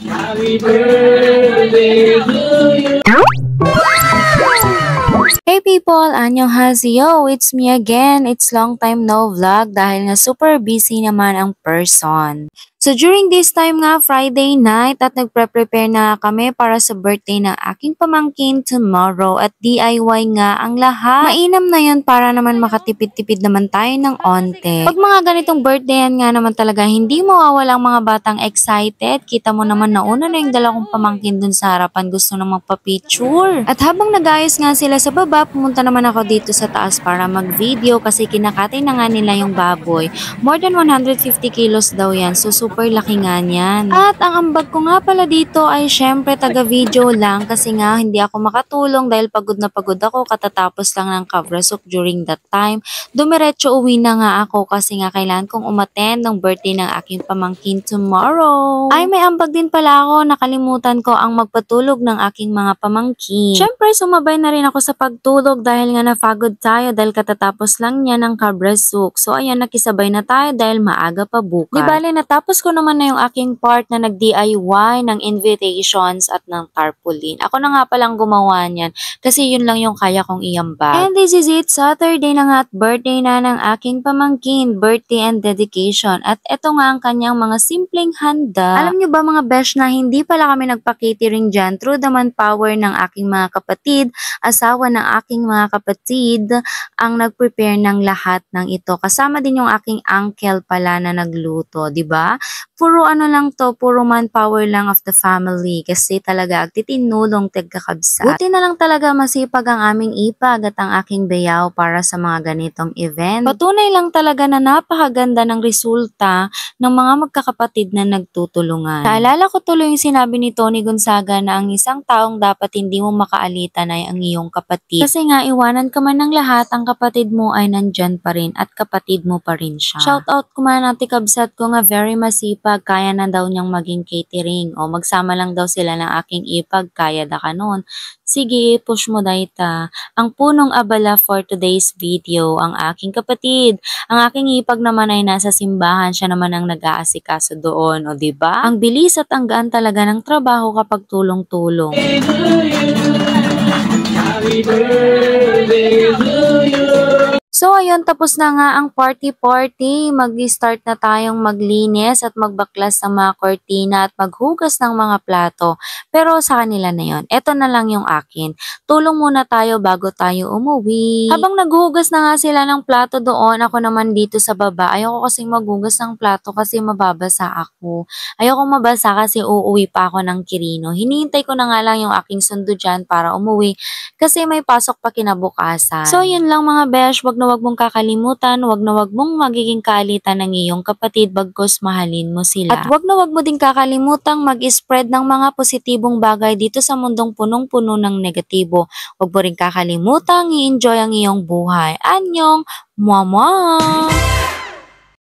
Happy birthday to you. Hey people! Annyeonghaseyo! It's me again. It's long time no vlog dahil nga super busy naman ang person. So during this time nga, Friday night at nagpre-prepare na kami para sa birthday ng aking pamangkin tomorrow at DIY nga ang lahat. Mainam na yun para naman makatipid-tipid naman tayo ng onte. Pag mga ganitong birthday nga naman talaga, hindi mawawalang mga batang excited. Kita mo naman na una na yung dalawang pamangkin dun sa harapan, gusto na magpa-picture. At habang nag-ayos nga sila sa baba, pumunta naman ako dito sa taas para mag-video kasi kinakatay na nga nila yung baboy. More than 150 kilos daw yan, so super laki nga niyan. At ang ambag ko nga pala dito ay syempre taga-video lang kasi nga hindi ako makatulong dahil pagod na pagod ako katatapos lang ng kabrasok during that time. Dumiretso uwi na nga ako kasi nga kailangan kong umattend ng birthday ng aking pamangkin tomorrow. Ay may ambag din pala ako, nakalimutan ko ang magpatulog ng aking mga pamangkin. Syempre sumabay na rin ako sa pagtulog dahil nga napagod tayo dahil katatapos lang niya ng kabrasok. So ayan, nakisabay na tayo dahil maaga pa bukas. Di bale, natapos ko naman na yung aking part na nag-DIY ng invitations at ng tarpaulin. Ako na nga palang gumawa niyan kasi yun lang yung kaya kong iambag. And this is it, Saturday na nga at birthday na ng aking pamangkin, birthday and dedication. At eto nga ang kanyang mga simpleng handa. Alam nyo ba mga besh na hindi pala kami nagpa-catering dyan through the manpower ng aking mga kapatid, asawa ng aking mga kapatid ang nag-prepare ng lahat ng ito. Kasama din yung aking uncle pala na nagluto, di ba? Puro ano lang to, puro manpower lang of the family kasi talaga agtitinulong tegkakabsat. Buti na lang talaga masipag ang aming ipag at ang aking bayaw para sa mga ganitong event. Patunay lang talaga na napakaganda ng resulta ng mga magkakapatid na nagtutulungan. Naalala ko tuloy yung sinabi ni Tony Gonzaga na ang isang taong dapat hindi mo makaalitan ay ang iyong kapatid. Kasi nga iwanan ka man ng lahat, ang kapatid mo ay nandyan pa rin at kapatid mo pa rin siya. Shoutout ko man natin kabsat ko nga very masipag, kaya na daw niyang maging catering o magsama lang daw sila ng aking ipag, kaya da ka nun. Sige, push mo dayta. Ang punong abala for today's video, ang aking kapatid. Ang aking ipag naman ay nasa simbahan, siya naman ang nag-aasikaso doon, o diba? Ang bilis at ang gaan talaga ng trabaho kapag tulong-tulong. Happy birthday to you. So ayun, tapos na nga ang party-party. Mag-start na tayong maglinis at magbaklas ng mga kortina at maghugas ng mga plato. Pero sa kanila na yon. Ito na lang yung akin. Tulong muna tayo bago tayo umuwi. Habang naghugas na nga sila ng plato doon, ako naman dito sa baba. Ayoko kasing maghugas ng plato kasi mababasa ako. Ayoko mabasa kasi uuwi pa ako ng Quirino. Hinihintay ko na nga lang yung aking sundo dyan para umuwi kasi may pasok pa kinabukasan. So yun lang mga besh, wag mong kakalimutan, wag mong magiging kaalitan ng iyong kapatid bagkus mahalin mo sila. At wag mo din kakalimutang mag-spread ng mga positibong bagay dito sa mundong punong-puno ng negatibo. Wag mo rin kakalimutang i-enjoy ang iyong buhay. Anyong! Mwah!